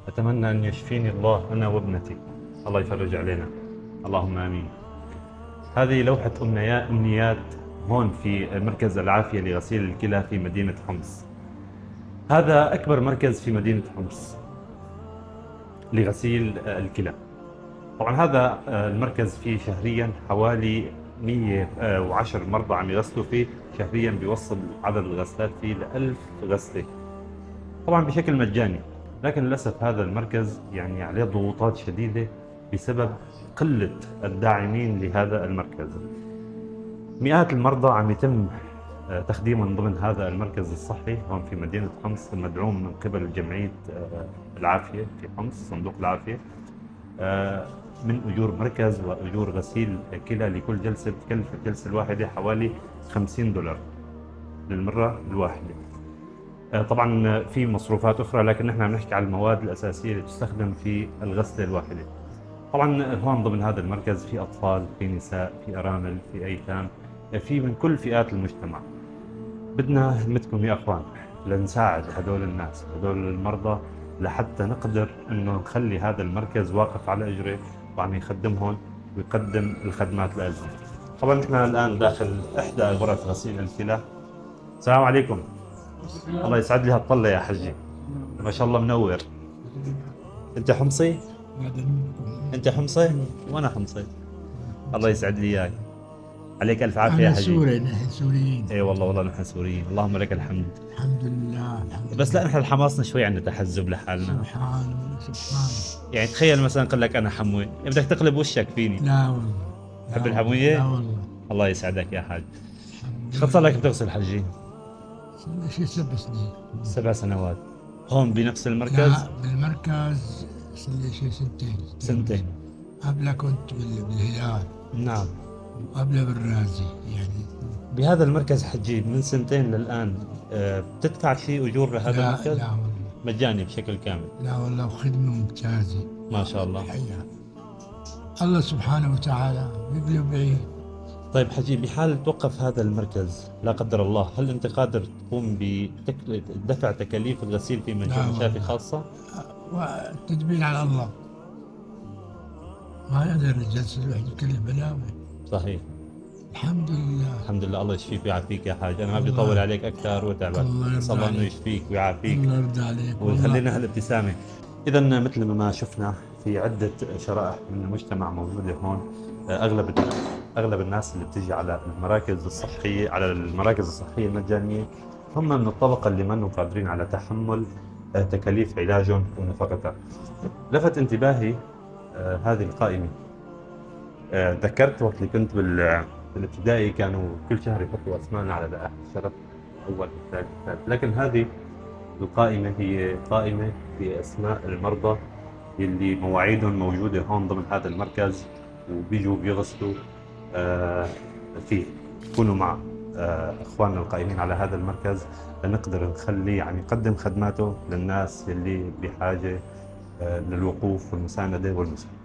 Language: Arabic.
أتمنى أن يشفيني الله أنا وابنتي. الله يفرج علينا، اللهم آمين. هذه لوحة أمنيات هون في مركز العافية لغسيل الكلى في مدينة حمص. هذا أكبر مركز في مدينة حمص لغسيل الكلى. طبعا هذا المركز فيه شهريا حوالي 110 مرضى عم يغسلوا فيه شهريا، بيوصل عدد الغسلات فيه ل1000 غسلة، طبعا بشكل مجاني. لكن للأسف هذا المركز يعني عليه ضغوطات شديدة بسبب قلة الداعمين لهذا المركز. مئات المرضى عم يتم تخديمهم ضمن هذا المركز الصحي هون في مدينة حمص، المدعوم من قبل جمعية العافية في حمص، صندوق العافية، من أجور مركز وأجور غسيل كلى لكل جلسة. بتكلف الجلسة الواحدة حوالي $50 للمرة الواحدة. طبعا في مصروفات أخرى، لكن نحن عم نحكي على المواد الأساسية اللي تستخدم في الغسلة الواحدة. طبعا هون ضمن هذا المركز في أطفال، في نساء، في أرامل، في أيتام، في من كل فئات المجتمع. بدنا همتكم يا أخوان لنساعد هدول الناس، هدول المرضى، لحتى نقدر إنه نخلي هذا المركز واقف على إجره وعم يخدمهم ويقدم الخدمات لهم. طبعا نحن الآن داخل إحدى غرف غسيل الكلى. السلام عليكم. الله يسعد لي هالطلة يا حجي، ما شاء الله منور. أنت حمصي؟ أنت حمصي؟ وأنا حمصي. الله يسعد لي إياك. عليك ألف عافية يا أنا حجي. سوري، نحن سوريين. اي والله، والله نحن سوريين، اللهم لك الحمد. الحمد لله، الحمد بس لله. لا، نحن الحماصنا شوي عندنا تحزب لحالنا. سبحان سبحان. يعني تخيل مثلا قل لك انا حموي، بدك تقلب وشك فيني. لا والله. تحب لا والله. لا الحموية؟ والله. الله يسعدك يا حاج. الحمد شو صار لك لله. بتغسل حجي؟ شي 7 سنين. 7 سنوات. هون بنفس المركز؟ لا، بالمركز صار لي شي سنتين. سنتين. قبلها كنت بالهلال، نعم. وقبلها بالرازي يعني. بهذا المركز حجي من سنتين للآن، بتدفع شيء أجور لهذا لا المركز؟ لا والله. مجاني بشكل كامل. لا والله، وخدمة ممتازة. ما شاء الله. الحقيقة الله سبحانه وتعالى بيبلي بعيد. طيب حجي، بحال توقف هذا المركز لا قدر الله، هل أنت قادر تقوم بدفع تكاليف الغسيل في لا مشافي والله. خاصة؟ والتدبير على الله، ما يقدر الجلسة الواحد يكلف بلاوي. صحيح. الحمد لله. الحمد لله، الله يشفيك ويعافيك يا حاج. أنا ما بدي الله. أطول عليك أكثر وأتعبك. الله يرضى أسأل الله إنه عليك. يشفيك ويعافيك الله يرضى عليك ويخلي والله. لنا هالابتسامة. إذا مثل ما شفنا في عدة شرائح من المجتمع موجودة هون. أغلب الناس اللي بتيجي على المراكز الصحية المجانية هم من الطبقة اللي منهم قادرين على تحمل تكاليف علاجهم ونفقتها. لفت انتباهي هذه القائمة. ذكرت وقت اللي كنت بالابتدائي كانوا كل شهر يحطوا أسماءنا على لائحة الشرف، أول الثالث الثالث، لكن هذه القائمة هي قائمة بأسماء المرضى اللي مواعيدهم موجودة هون ضمن هذا المركز، وبيجوا بيغسلوا فيه. يكونوا مع إخواننا القائمين على هذا المركز لنقدر نخليه يعني يقدم خدماته للناس اللي بحاجة للوقوف والمساندة والمساعدة.